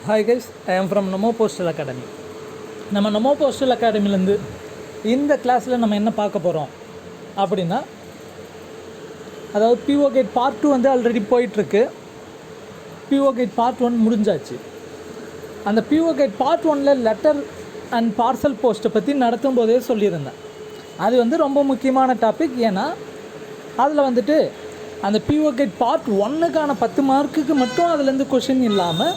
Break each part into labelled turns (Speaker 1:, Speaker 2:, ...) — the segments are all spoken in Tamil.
Speaker 1: Hi guys, I am from Namo postal academy. நம்ம நமோ போஸ்டல் அகாடமிலேருந்து இந்த கிளாஸில் நம்ம என்ன பார்க்க போகிறோம் அப்படின்னா, அதாவது பிஓ கேட் பார்ட் 2 வந்து ஆல்ரெடி போயிட்டுருக்கு. பிஓ கேட் பார்ட் 1 முடிஞ்சாச்சு. அந்த பிஓ கேட் பார்ட் 1ல் லெட்டர் அண்ட் பார்சல் போஸ்ட்டை பற்றி நடத்தும் போதே சொல்லியிருந்தேன். அது வந்து ரொம்ப முக்கியமான டாபிக். ஏன்னா அதில் வந்துட்டு அந்த பிஓ கேட் பார்ட் 1க்கான 10 மார்க்குக்கு மட்டும் அதுலேருந்து கொஷின் இல்லாமல்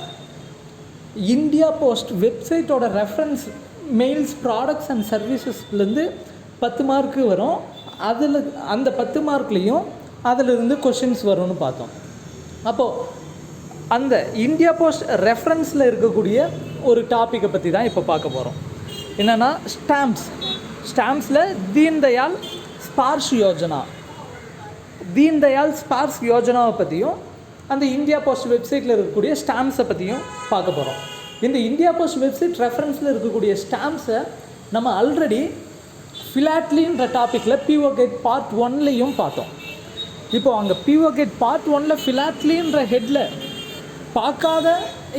Speaker 1: இந்தியா போஸ்ட் வெப்சைட்டோட ரெஃபரன்ஸ் மெயில்ஸ் ப்ராடக்ட்ஸ் அண்ட் சர்வீசஸ்லேருந்து 10 மார்க்கு வரும். அதில் அந்த 10 மார்க்லேயும் அதிலிருந்து கொஷின்ஸ் வரும்னு பார்த்தோம். அப்போது அந்த இந்தியா போஸ்ட் ரெஃபரன்ஸில் இருக்கக்கூடிய ஒரு டாப்பிக்கை பற்றி தான் இப்போ பார்க்க போகிறோம். என்னென்னா ஸ்டாம்ப்ஸில் தீன் தயாள் ஸ்பார்ஷ் யோஜனா, தீன் தயாள் ஸ்பார்ஷ் யோஜனாவை பற்றியும் அந்த இந்தியா போஸ்ட் வெப்சைட்டில் இருக்கக்கூடிய ஸ்டாம்ப்ஸை பற்றியும் பார்க்க போகிறோம். இந்த இந்தியா போஸ்ட் வெப்சைட் ரெஃபரன்ஸில் இருக்கக்கூடிய ஸ்டாம்ப்ஸை நம்ம ஆல்ரெடி ஃபிலாட்லின்ற டாப்பிக்கில் பிஓ கேட் பார்ட் 1லையும் பார்த்தோம். இப்போது அங்கே பிஓ கேட் பார்ட் 1ல் ஃபிலாட்லின்ற ஹெட்டில் பார்க்காத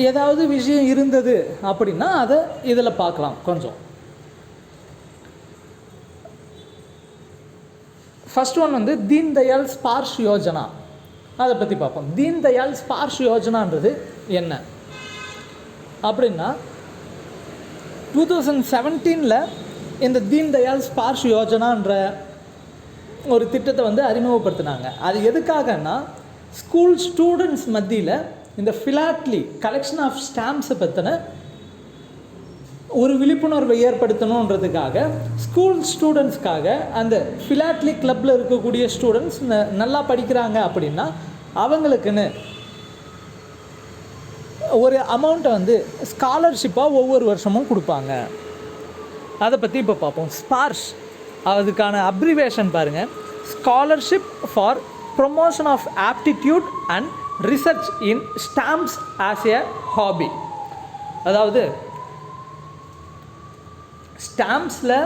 Speaker 1: ஏதாவது விஷயம் இருந்தது அப்படின்னா அதை இதில் பார்க்கலாம். கொஞ்சம் ஃபஸ்ட் ஒன் வந்து தீன் தயாள் ஸ்பார்ஷ் யோஜனா, அதை பற்றி பார்ப்போம். தீன் தயாள் ஸ்பார்ஷ் யோஜனான்றது என்ன அப்படின்னா, 2017 இந்த தீன் தயாள் ஸ்பார்ஷ் யோஜனான்ற ஒரு திட்டத்தை வந்து அறிமுகப்படுத்தினாங்க. அது எதுக்காகன்னா, ஸ்கூல் ஸ்டூடெண்ட்ஸ் மத்தியில் இந்த ஃபிலாட்லி கலெக்ஷன் ஆஃப் ஸ்டாம்ப்ஸை பற்றின ஒரு விழிப்புணர்வை ஏற்படுத்தணுன்றதுக்காக ஸ்கூல் ஸ்டூடெண்ட்ஸ்க்காக அந்த ஃபிலாட்லி கிளப்பில் இருக்கக்கூடிய ஸ்டூடெண்ட்ஸ் நல்லா படிக்கிறாங்க அப்படின்னா அவங்களுக்குன்னு ஒரு அமௌண்ட்டை வந்து ஸ்காலர்ஷிப்பாக ஒவ்வொரு வருஷமும் கொடுப்பாங்க. அதை பற்றி இப்போ பார்ப்போம். ஸ்பார்ஷ் அதுக்கான அப்ரிவேஷன் பாருங்கள். Scholarship for promotion of aptitude and research in stamps as a hobby. அதாவது ஸ்டாம்ப்ஸில்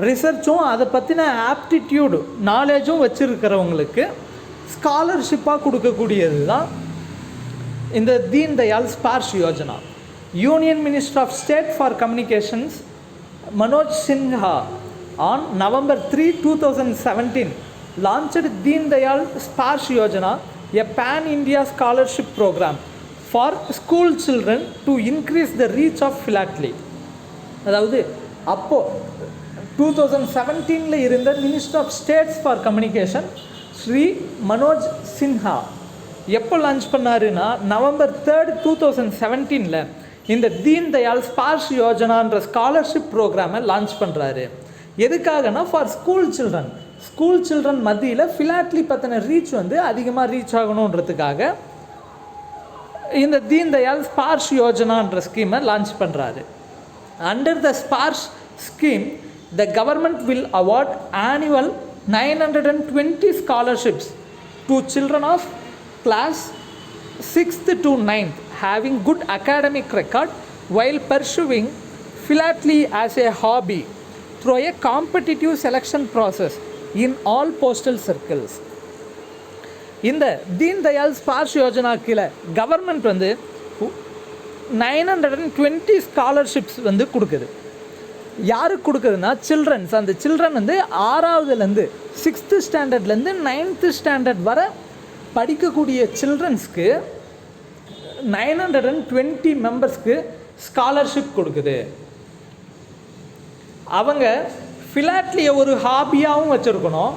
Speaker 1: ரிசர்ச்சும் அதை பற்றின ஆப்டிடியூடு நாலேஜும் வச்சுருக்கிறவங்களுக்கு ஸ்காலர்ஷிப்பாக கொடுக்கக்கூடியது தான் இந்த Deen Dayal Sparsh Yojana. Union minister of state for communications Manoj Sinha on November 3, 2017 launched Deen Dayal Sparsh Yojana, a pan-India scholarship program for school children to increase the reach of philately. அதாவது அப்போது 2017 இருந்த minister of states for communication Shri Manoj Sinha எப்போ லான்ச் பண்ணாருன்னா November 3, 2017 இந்த தீன் தயாள் ஸ்பார்ஷ் யோஜனான்ற ஸ்காலர்ஷிப் ப்ரோக்ராமை லான்ச் பண்ணுறாரு. எதுக்காகனா, ஃபார் ஸ்கூல் சில்ட்ரன் மத்தியில் ஃபிலாட்லி பற்றின ரீச் வந்து அதிகமாக ரீச் ஆகணுன்றதுக்காக இந்த தீன் தயாள் ஸ்பார்ஷ் யோஜனான்ற ஸ்கீமை லான்ச் பண்ணுறாரு. Under the SPARSH scheme, the government will award annual 920 scholarships to children of class 6th to 9th having good academic record while pursuing philately as a hobby through a competitive selection process in all postal circles. இந்த தீன் தயாள் ஸ்பார்ஷ் யோஜனா கீழே கவர்மெண்ட் வந்து 920 ஸ்காலர்ஷிப்ஸ் வந்து கொடுக்குது. யாருக்கு கொடுக்குதுன்னா சில்ட்ரன்ஸ். அந்த சில்ட்ரன் வந்து 6வதுலேருந்து 6th ஸ்டாண்டர்ட்லேருந்து 9th ஸ்டாண்டர்ட் வரை படிக்கக்கூடிய சில்ட்ரன்ஸ்க்கு 920 மெம்பர்ஸ்க்கு ஸ்காலர்ஷிப் கொடுக்குது. அவங்க ஃபிலாட்லியை ஒரு ஹாபியாகவும் வச்சுருக்கணும்.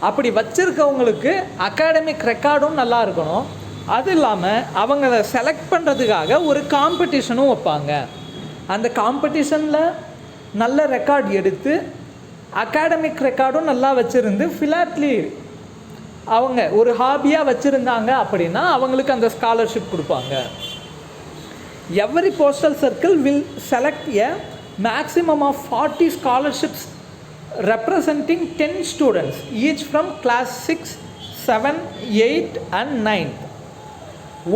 Speaker 1: அப்படி வச்சுருக்கவங்களுக்கு அகாடமிக் ரெக்கார்டும் நல்லா இருக்கணும். அது இல்லாமல் அவங்கள செலக்ட் பண்ணுறதுக்காக ஒரு காம்படிஷனும் வைப்பாங்க. அந்த காம்படிஷனில் நல்ல ரெக்கார்ட் எடுத்து அகாடமிக் ரெக்கார்டும் நல்லா வச்சுருந்து ஃபிலாட்லி அவங்க ஒரு ஹாபியாக வச்சுருந்தாங்க அப்படின்னா அவங்களுக்கு அந்த ஸ்காலர்ஷிப் கொடுப்பாங்க. Every postal circle will select a maximum of 40 scholarships representing 10 students each from class 6, 7, 8 and 9.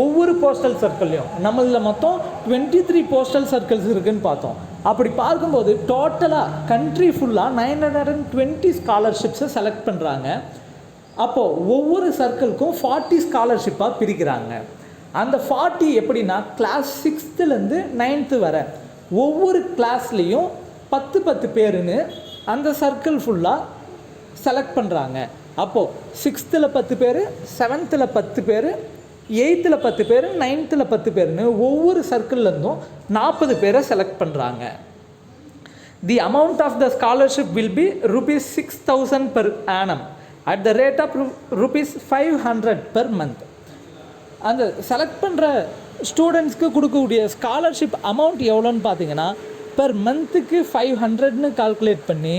Speaker 1: ஒவ்வொரு போஸ்டல் சர்க்கிள்லையும் நம்மளில் மொத்தம் 23 போஸ்டல் சர்க்கிள்ஸ் இருக்குதுன்னு பார்த்தோம். அப்படி பார்க்கும்போது டோட்டலாக கண்ட்ரி ஃபுல்லாக 920 ஸ்காலர்ஷிப்ஸை செலக்ட் பண்ணுறாங்க. அப்போது ஒவ்வொரு சர்க்கிள்க்கும் 40 ஸ்காலர்ஷிப்பாக பிரிக்கிறாங்க. அந்த 40 எப்படின்னா கிளாஸ் 6லேருந்து 9th வரை ஒவ்வொரு கிளாஸ்லேயும் 10 பேருன்னு அந்த சர்க்கிள் ஃபுல்லாக செலக்ட் பண்ணுறாங்க. அப்போது 6th 10 பேர், 7th 10 பேர், 8th 10 பேர், 9th 10 பேர்னு ஒவ்வொரு சர்க்கிள்லேருந்தும் 40 பேரை செலக்ட் பண்ணுறாங்க. The amount of the scholarship will be ₹6,000 per annum at the rate of ₹500 per month. அந்த செலக்ட் பண்ணுற ஸ்டூடெண்ட்ஸ்க்கு கொடுக்கக்கூடிய ஸ்காலர்ஷிப் அமௌண்ட் எவ்வளோன்னு பார்த்தீங்கன்னா பெர் மந்த்துக்கு 500ன்னு கால்குலேட் பண்ணி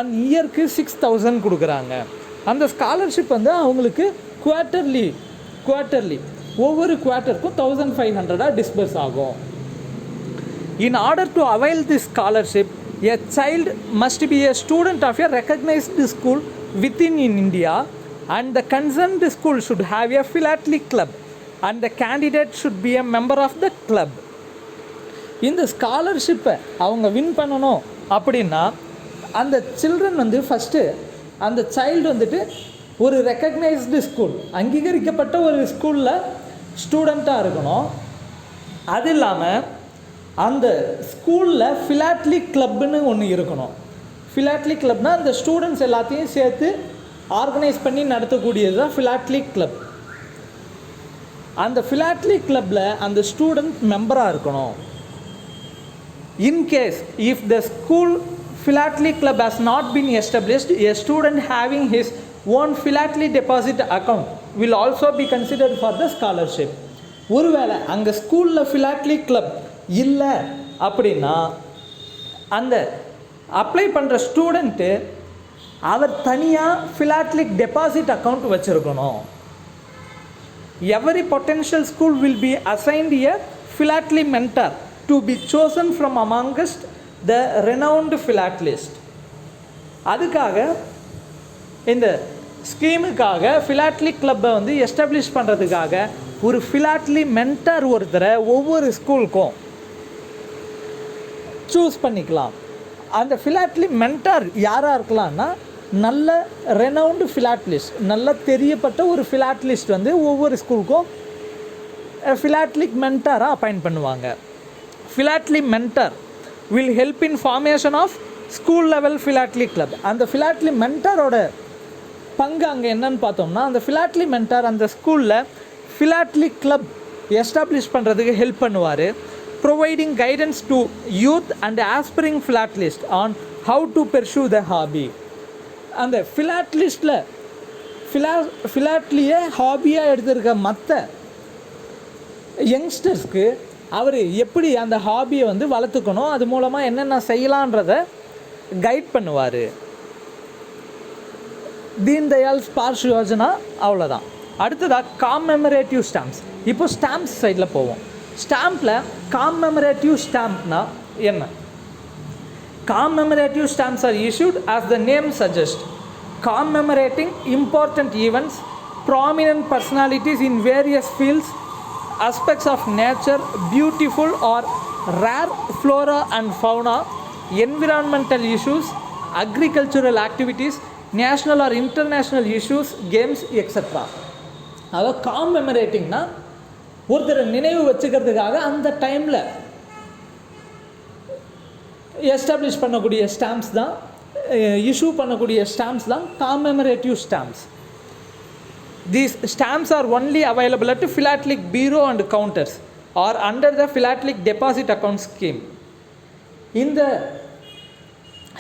Speaker 1: 1 இயருக்கு 6,000 கொடுக்குறாங்க. அந்த ஸ்காலர்ஷிப் வந்து அவங்களுக்கு குவார்ட்டர்லி ஒவ்வொரு குவார்ட்டருக்கும் 1,500 டிஸ்பர்ஸ் ஆகும். In order to avail this scholarship a child must be a student of a recognised school within in India and the concerned school should have a philately club and the candidate should be a member of the club. இந்த ஸ்காலர்ஷிப்பை அவங்க வின் பண்ணணும் அப்படின்னா அந்த சில்ட்ரன் வந்து ஃபஸ்ட்டு அந்த சைல்டு வந்துட்டு ஒரு ரெக்கக்னைஸ்டு ஸ்கூல், அங்கீகரிக்கப்பட்ட ஒரு ஸ்கூலில் ஸ்டூடெண்ட்டாக இருக்கணும். அது இல்லாமல் அந்த ஸ்கூலில் ஃபிலாட்லி கிளப்னு ஒன்று இருக்கணும். ஃபிலாட்லி கிளப்னால் அந்த ஸ்டூடெண்ட்ஸ் எல்லாத்தையும் சேர்த்து ஆர்கனைஸ் பண்ணி நடத்தக்கூடியது தான் ஃபிலாட்லி கிளப். அந்த ஃபிலாட்லி கிளப்பில் அந்த ஸ்டூடெண்ட் மெம்பராக இருக்கணும். In case if the school philately club has not been established, a student having his own philately deposit account will also be considered for the scholarship. ஒருவேளை அங்கே ஸ்கூலில் philately club இல்லை அப்படின்னா அந்த அப்ளை பண்ணுற ஸ்டூடெண்ட்டு அவர் தனியாக philately deposit account வச்சுருக்கணும். Every potential school will be assigned a philately mentor to be chosen from amongst the renowned philatelist. அதுக்காக இந்த ஸ்கீமுக்காக ஃபிலாட்லி கிளப்பை வந்து எஸ்டாப்ளிஷ் பண்ணுறதுக்காக ஒரு ஃபிலாட்லி மென்டர் ஒருத்தரை ஒவ்வொரு ஸ்கூலுக்கும் சூஸ் பண்ணிக்கலாம். அந்த ஃபிலாட்லி மென்டர் யாராக இருக்கலாம்னா நல்ல ரெனவுண்டு ஃபிலாட்லிஸ்ட், நல்ல தெரியப்பட்ட ஒரு ஃபிலாட்லிஸ்ட் வந்து ஒவ்வொரு ஸ்கூலுக்கும் ஃபிலாட்லிக் மென்டராக அப்பாயிண்ட் பண்ணுவாங்க. ஃபிலாட்லி mentor will help in formation of school level philately club. அந்த philately மென்டரோட பங்கு அங்கே என்னன்னு பார்த்தோம்னா அந்த philately மென்டர் அந்த ஸ்கூலில் philately கிளப் எஸ்டாப்ளிஷ் பண்ணுறதுக்கு ஹெல்ப் பண்ணுவார். Providing guidance to youth and offspring philatelists on how to pursue the hobby. அந்த philatelistiல் philatelyயை ஹாபியாக எடுத்திருக்க மற்ற யங்ஸ்டர்ஸ்க்கு அவர் எப்படி அந்த ஹாபியை வந்து வளர்த்துக்கணும், அது மூலமாக என்னென்ன செய்யலான்றதை கைட் பண்ணுவார். தீன் தயாள் ஸ்பார்ஷ் யோஜனா அவ்வளோதான். அடுத்ததாக காம்மெமரேட்டிவ் ஸ்டாம்ப்ஸ். இப்போ ஸ்டாம்ப்ஸ் சைடில் போவோம். ஸ்டாம்பில் காம்மெமரேட்டிவ் ஸ்டாம்ப்னா என்ன? Commemorative stamps are issued as the name suggests, commemorating important events, prominent personalities in various fields, aspects of nature, beautiful or rare flora and fauna, environmental issues, agricultural activities, national or international issues, games, etc. அதாவது காம்மெமரேட்டிங்னா ஒருத்தரை நினைவு வச்சுக்கிறதுக்காக அந்த டைமில் எஸ்டாப்ளிஷ் பண்ணக்கூடிய ஸ்டாம்ப்ஸ் தான், இஷ்யூ பண்ணக்கூடிய ஸ்டாம்ப்ஸ் தான் காம்மெமரேட்டிவ் stamps. These stamps are only available at philatelic bureau and counters or under the philatelic deposit account scheme. இந்த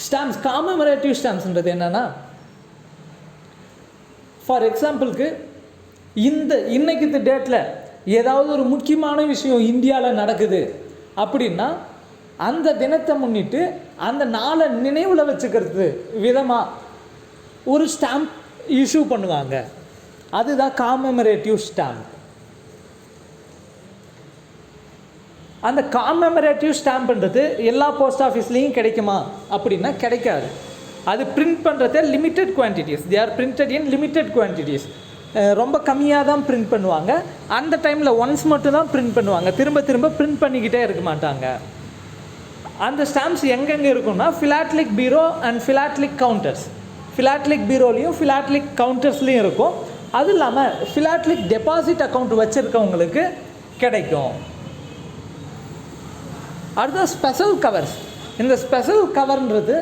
Speaker 1: ஸ்டாம்ப்ஸ் காம்மெமரேட்டிவ் ஸ்டாம்ப்ஸ்ன்றது என்னென்னா, ஃபார் எக்ஸாம்பிளுக்கு இன்னைக்கு டேட்டில் ஏதாவது ஒரு முக்கியமான விஷயம் இந்தியாவில் நடக்குது அப்படின்னா அந்த தினத்தை முன்னிட்டு அந்த நாளை நினைவில் வச்சுக்கிறது விதமாக ஒரு ஸ்டாம்ப் இஷ்யூ பண்ணுவாங்க. அதுதான் காம்மெமரேட்டிவ் ஸ்டாம்ப். அந்த காம்மெமரேட்டிவ் ஸ்டாம்ப்ன்றது எல்லா போஸ்ட் ஆஃபீஸ்லேயும் கிடைக்குமா அப்படின்னா கிடைக்காது. அது பிரிண்ட் பண்ணுறதே limited quantities. They are printed in limited quantities. ரொம்ப கம்மியாக தான் பிரிண்ட் பண்ணுவாங்க. அந்த டைமில் ஒன்ஸ் மட்டும் தான் பிரிண்ட் பண்ணுவாங்க. திரும்ப திரும்ப பிரிண்ட் பண்ணிக்கிட்டே இருக்க மாட்டாங்க. அந்த ஸ்டாம்ப்ஸ் எங்கெங்கே இருக்குன்னா ஃபிலாட்லிக் பீரோ அண்ட் ஃபிலாட்லிக் கவுண்டர்ஸ். ஃபிலாட்லிக் பீரோலையும் ஃபிலாட்லிக் கவுண்டர்ஸ்லேயும் இருக்கும். அது இல்லாமல் ஃபிலாட்லிக் டெபாசிட் அக்கௌண்ட் வச்சுருக்கவங்களுக்கு கிடைக்கும். அடுத்த ஸ்பெஷல் கவர்ஸ். இந்த ஸ்பெஷல் கவர்ன்றது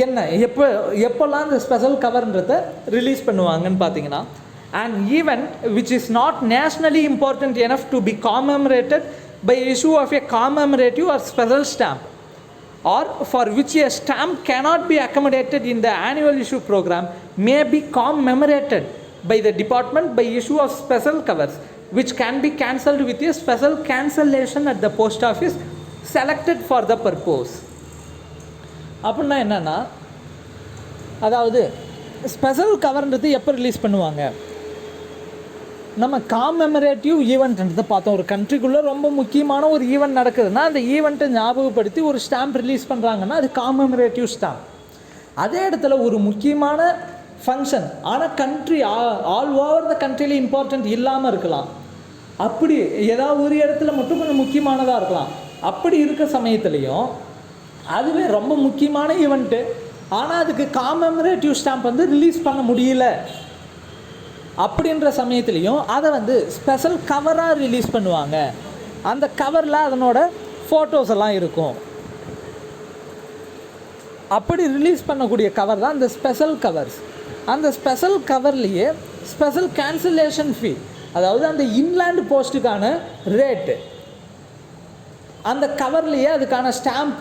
Speaker 1: என்ன, எப்போல்லாம் இந்த ஸ்பெஷல் கவர்ன்றதை ரிலீஸ் பண்ணுவாங்கன்னு பார்த்தீங்கன்னா, an event which is not nationally important enough to be commemorated by issue of a commemorative or special stamp, or for which a stamp cannot be accommodated in the annual issue program, may be commemorated by the department by issue of special covers, which can be cancelled with a special cancellation at the post office selected for the purpose. அப்படின்னா என்னென்னா, அதாவது ஸ்பெஷல் கவர்ன்றது எப்போ ரிலீஸ் பண்ணுவாங்க, நம்ம காமெமரேட்டிவ் ஈவெண்ட்ன்றதை பார்த்தோம். ஒரு கண்ட்ரிக்குள்ளே ரொம்ப முக்கியமான ஒரு ஈவெண்ட் நடக்குதுன்னா அந்த ஈவெண்ட்டை ஞாபகப்படுத்தி ஒரு ஸ்டாம்ப் ரிலீஸ் பண்ணுறாங்கன்னா அது காமெமரேட்டிவ் ஸ்டாம்ப். அதே இடத்துல ஒரு முக்கியமான ஃபங்க்ஷன் ஆனால் கண்ட்ரி ஆல் ஓவர் த கண்ட்ரியில் இம்பார்ட்டண்ட் இல்லாமல் இருக்கலாம், அப்படி ஏதாவது ஒரு இடத்துல மட்டும் கொஞ்சம் முக்கியமானதாக இருக்கலாம். அப்படி இருக்க சமயத்துலேயும் அதுவே ரொம்ப முக்கியமான ஈவெண்ட்டு ஆனால் அதுக்கு காமெமரேட்டிவ் ஸ்டாம்ப் வந்து ரிலீஸ் பண்ண முடியல அப்படின்ற சமயத்துலேயும் அதை வந்து ஸ்பெஷல் கவராக ரிலீஸ் பண்ணுவாங்க. அந்த கவரில் அதனோட ஃபோட்டோஸ் எல்லாம் இருக்கும். அப்படி ரிலீஸ் பண்ணக்கூடிய கவர் தான் இந்த ஸ்பெஷல் கவர்ஸ். அந்த ஸ்பெஷல் கவர்லேயே ஸ்பெஷல் கேன்சலேஷன் ஃபீ, அதாவது அந்த இன்லேண்ட் போஸ்ட்டுக்கான ரேட்டு, அந்த கவர்லேயே அதுக்கான ஸ்டாம்ப்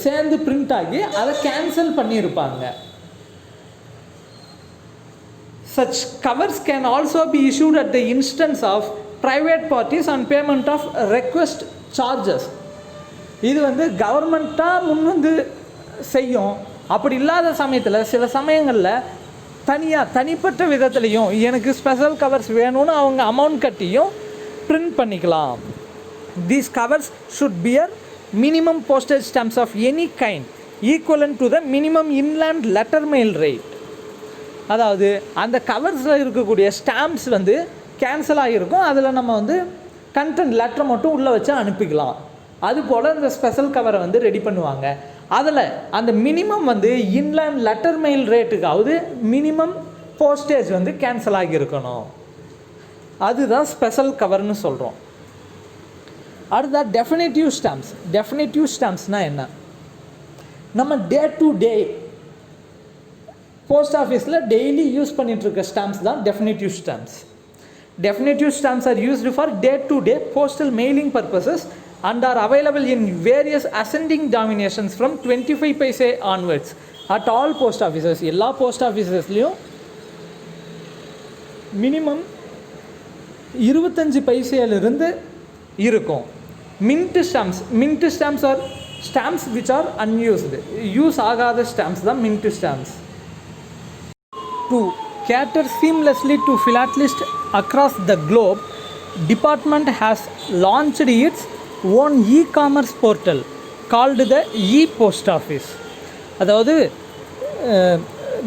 Speaker 1: சேர்ந்து பிரிண்ட் ஆகி அதை கேன்சல் பண்ணியிருப்பாங்க. Such covers can also be issued at the instance of private parties on payment of request charges. இது வந்து கவர்மெண்ட்டாக முன் வந்து செய்யும். அப்படி இல்லாத சமயத்தில் சில சமயங்களில் தனிப்பட்ட விதத்துலையும் எனக்கு ஸ்பெஷல் கவர்ஸ் வேணும்னு அவங்க அமௌண்ட் கட்டியும் பிரிண்ட் பண்ணிக்கலாம். These covers should bear minimum postage stamps of any kind equivalent to the minimum inland letter mail rate. அதாவது அந்த கவர்ஸில் இருக்கக்கூடிய ஸ்டாம்ப்ஸ் வந்து கேன்சல் ஆகியிருக்கும், அதில் நம்ம வந்து கண்டென்ட் லெட்டரை மட்டும் உள்ளே வச்சு அனுப்பிக்கலாம். அதுபோல் இந்த ஸ்பெஷல் கவரை வந்து ரெடி பண்ணுவாங்க. அதில் அந்த மினிமம் வந்து இன்லேண்ட் லெட்டர் மெயில் ரேட்டுக்காவது மினிமம் போஸ்டேஜ் வந்து கேன்சல் ஆகியிருக்கணும். அதுதான் ஸ்பெஷல் கவர்னு சொல்கிறோம். அடுத்தா டெஃபினேட்டிவ் ஸ்டாம்ப்ஸ். டெஃபினேட்டிவ் ஸ்டாம்ப்ஸ்னால் என்ன, நம்ம டே டு டே போஸ்ட் ஆஃபீஸில் டெய்லி யூஸ் பண்ணிகிட்ருக்க ஸ்டாம்ப்ஸ் தான் definitive stamps. Definitive stamps R used for day to day postal mailing purposes and are available in various ascending denominations from 25 paise onwards at all post offices. எல்லா போஸ்ட் ஆஃபீஸஸ்லேயும் மினிமம் 25 பைசையிலிருந்து இருக்கும். Mint stamps are stamps which are unused, use ஆகாத ஸ்டாம்ப்ஸ் தான் mint stamps. To cater seamlessly to philatelists across the globe, department has launched its own e-commerce portal called the e-post office. அதாவது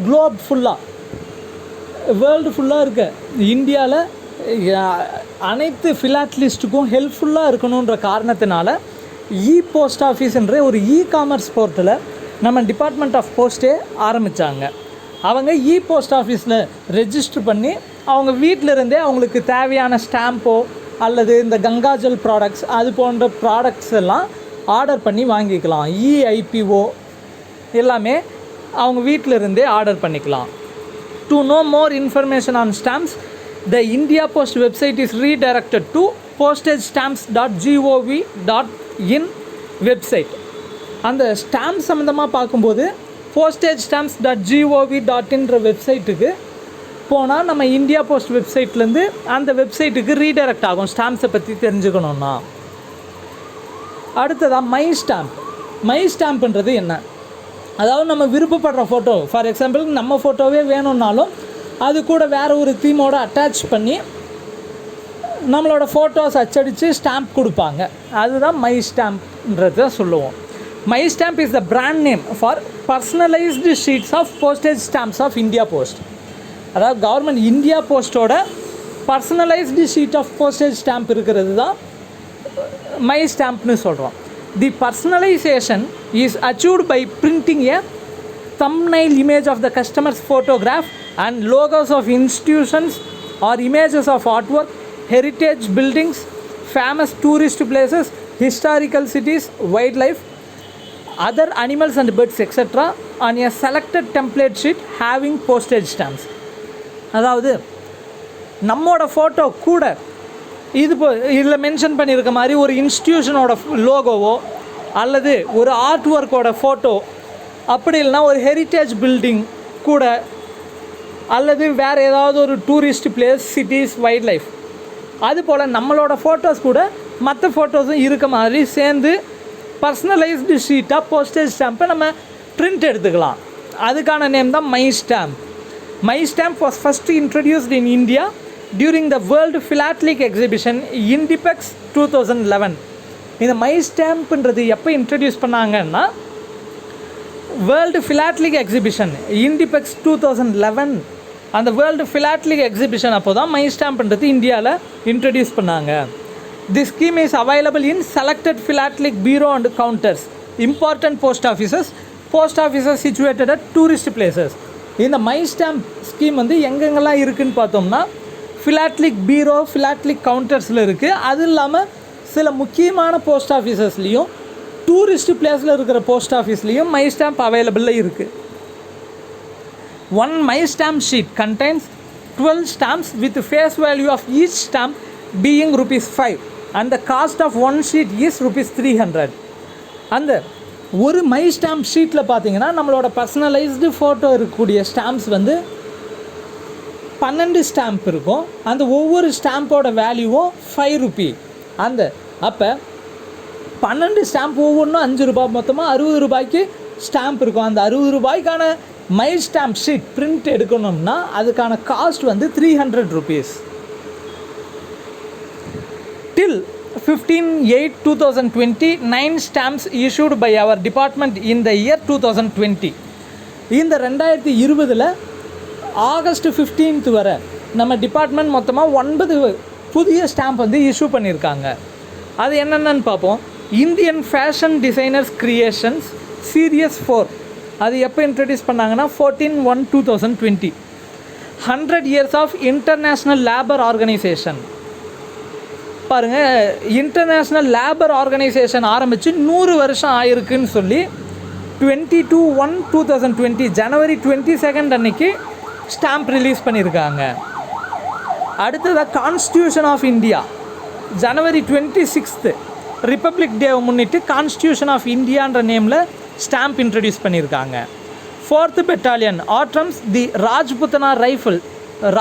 Speaker 1: குளோப் ஃபுல்லாக, வேர்ல்டு ஃபுல்லாக இருக்க இந்தியாவில் அனைத்து ஃபிலாட்லிஸ்ட்டுக்கும் ஹெல்ப்ஃபுல்லாக இருக்கணுன்ற காரணத்தினால போஸ்ட் ஆஃபீஸ்ன்ற ஒரு காமர்ஸ் போர்ட்டலை நம்ம டிபார்ட்மெண்ட் ஆஃப் போஸ்ட்டே ஆரம்பித்தாங்க. அவங்க போஸ்ட் ஆஃபீஸில் ரெஜிஸ்டர் பண்ணி அவங்க வீட்டில் இருந்தே அவங்களுக்கு தேவையான ஸ்டாம்போ அல்லது இந்த கங்காஜல் ப்ராடக்ட்ஸ் அது போன்ற ப்ராடக்ட்ஸ் எல்லாம் ஆர்டர் பண்ணி வாங்கிக்கலாம். IPO எல்லாமே அவங்க வீட்டில் இருந்தே ஆர்டர் பண்ணிக்கலாம். To know more information on stamps, the India post website is redirected to postage-stamps.gov.in website. அந்த ஸ்டாம்ப் சம்மந்தமாக பார்க்கும்போது postage-stamps.gov.in வெப்சைட்டுக்கு போனால் நம்ம இந்தியா போஸ்ட் வெப்சைட்லேருந்து அந்த வெப்சைட்டுக்கு ரீடைரக்ட் ஆகும் ஸ்டாம்ப்ஸை பற்றி தெரிஞ்சுக்கணுன்னா. அடுத்ததாக மை ஸ்டாம்ப்ன்றது என்ன, அதாவது நம்ம விருப்பப்படுற ஃபோட்டோ, ஃபார் எக்ஸாம்பிள் நம்ம ஃபோட்டோவே வேணும்னாலும் அது கூட வேறு ஒரு தீமோடு அட்டாச் பண்ணி நம்மளோட ஃபோட்டோஸ் அச்சடித்து ஸ்டாம்ப் கொடுப்பாங்க. அதுதான் மை ஸ்டாம்ப்ன்றதை சொல்லுவோம். My stamp is the brand name for personalised sheets of postage stamps of India post. அதாவது கவர்மெண்ட் இந்தியா போஸ்ட்டோட personalised sheet of postage stamp இருக்கிறது தான் மை ஸ்டாம்ப்னு சொல்கிறோம். The personalisation is achieved by printing a thumbnail image of the customer's photograph and logos of institutions or images of artwork, heritage buildings, famous tourist places, historical cities, wildlife, other animals and birds etc. on a selected template sheet having postage stamps. அதாவது நம்மோட ஃபோட்டோ கூட இதில் மென்ஷன் பண்ணியிருக்க மாதிரி ஒரு இன்ஸ்டிடியூஷனோட லோகோவோ அல்லது ஒரு ஆர்ட் ஒர்க்கோட ஃபோட்டோ, அப்படி இல்லைனா ஒரு ஹெரிட்டேஜ் பில்டிங் கூட, அல்லது வேறு ஏதாவது ஒரு tourist place, cities, wild life, அதுபோல் நம்மளோட ஃபோட்டோஸ் கூட மற்ற ஃபோட்டோஸும் இருக்க மாதிரி சேர்ந்து பர்சனலைஸ்டு ஷீட்டாக போஸ்டேஜ் ஸ்டாம்பை நம்ம பிரிண்ட் எடுத்துக்கலாம். அதுக்கான நேம் தான் my stamp. My stamp was first introduced in India during the world philatelic exhibition Indipex 2011. இந்த மை ஸ்டாம்ப்ன்றது எப்போ இன்ட்ரடியூஸ் பண்ணாங்கன்னா வேர்ல்டு ஃபிலாட்லிக் எக்ஸிபிஷன் இண்டிபெக்ஸ் 2011, அந்த வேர்ல்டு ஃபிலாட்லிக் எக்ஸிபிஷன் அப்போ தான் மை ஸ்டாம்ப்ன்றது இந்தியாவில் இன்ட்ரடியூஸ் பண்ணாங்க. This scheme is available in selected philatelic bureau and counters, important post offices situated at tourist places. இந்த மை ஸ்டாம்ப் ஸ்கீம் வந்து எங்கெங்கெல்லாம் இருக்குதுன்னு பார்த்தோம்னா ஃபிலாட்லிக் பீரோ, ஃபிலாட்லிக் கவுண்டர்ஸில் இருக்குது. அது இல்லாமல் சில முக்கியமான போஸ்ட் ஆஃபீஸஸ்லேயும் டூரிஸ்ட் பிளேஸில் இருக்கிற போஸ்ட் ஆஃபீஸ்லேயும் மை ஸ்டாம்ப் அவைலபிளில் இருக்குது. One my stamp sheet contains 12 stamps with face value of each stamp being ₹5 and the cost of one sheet is ₹300. அந்த ஒரு மை ஸ்டாம்ப் ஷீட்டில் பார்த்தீங்கன்னா நம்மளோட பர்சனலைஸ்டு ஃபோட்டோ இருக்கக்கூடிய ஸ்டாம்ப்ஸ் வந்து 12 ஸ்டாம்ப் இருக்கும். அந்த ஒவ்வொரு ஸ்டாம்போட வேல்யூவும் ₹5. அந்த அப்போ 12 ஸ்டாம்ப் ஒவ்வொன்றும் ₹5, மொத்தமாக ₹60 ஸ்டாம்ப் இருக்கும். அந்த ₹60 மை ஸ்டாம்ப் ஷீட் பிரிண்ட் எடுக்கணும்னா அதுக்கான காஸ்ட் வந்து ₹300. Till 15/8/2020, 9 stamps issued by our department in the year 2020. இந்த 2020 ஆகஸ்ட் 15 வரை நம்ம டிபார்ட்மெண்ட் மொத்தமாக 9 புதிய ஸ்டாம்ப் வந்து இஷ்யூ பண்ணியிருக்காங்க. அது என்னென்னு பார்ப்போம். Indian fashion designers creations series 4, அது எப்போ இன்ட்ரடியூஸ் பண்ணாங்கன்னா 14/1/2020. 100 years of international labour organisation. பாருங்கள், இன்டர்நேஷ்னல் லேபர் ஆர்கனைசேஷன் ஆரம்பித்து 100 வருஷம் ஆயிருக்குன்னு சொல்லி 22/1/2020 ஜனவரி 22 அன்னைக்கு ஸ்டாம்ப் ரிலீஸ் பண்ணியிருக்காங்க. அடுத்ததாக கான்ஸ்டியூஷன் ஆஃப் இந்தியா ஜனவரி 26 ரிப்பப்ளிக் டேவை முன்னிட்டு கான்ஸ்டியூஷன் ஆஃப் இந்தியான்ற நேமில் ஸ்டாம்ப் இன்ட்ரடியூஸ் பண்ணியிருக்காங்க. 4th பெட்டாலியன் ஆட்ரம்ஸ் தி ராஜ்புத்தனா ரைஃபிள்,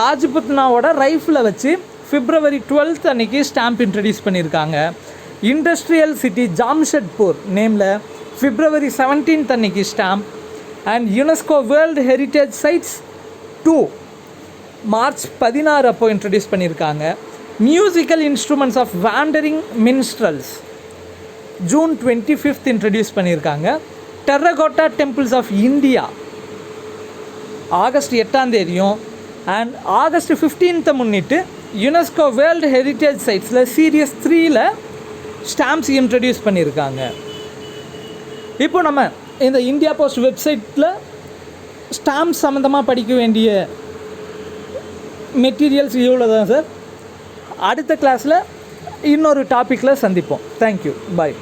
Speaker 1: ராஜ்புத்தனாவோட ரைஃபிளை வச்சு February 12 அன்னைக்கு ஸ்டாம்ப் இன்ட்ரடியூஸ் பண்ணியிருக்காங்க. இண்டஸ்ட்ரியல் சிட்டி ஜாம்ஷெட்பூர் நேமில் February 17 அன்னைக்கு stamp. And UNESCO world heritage sites 2 March 16 அப்போ இன்ட்ரடியூஸ் பண்ணியிருக்காங்க. Musical instruments of wandering minstrels June 25 introduce பண்ணியிருக்காங்க. Terracotta temples of India August 8 and August 15 முன்னிட்டு யுனெஸ்கோ வேர்ல்டு ஹெரிட்டேஜ் சைட்ஸில் சீரியஸ் 3ல் ஸ்டாம்ப்ஸ் இன்ட்ரடியூஸ் பண்ணியிருக்காங்க. இப்போ நம்ம இந்த இந்தியா போஸ்ட் வெப்சைட்டில் ஸ்டாம்ப்ஸ் சம்மந்தமாக படிக்க வேண்டிய மெட்டீரியல்ஸ் இவ்வளோ தான் சார். அடுத்த கிளாஸில் இன்னொரு டாப்பிக்கில் சந்திப்போம். தேங்க்யூ, பாய்.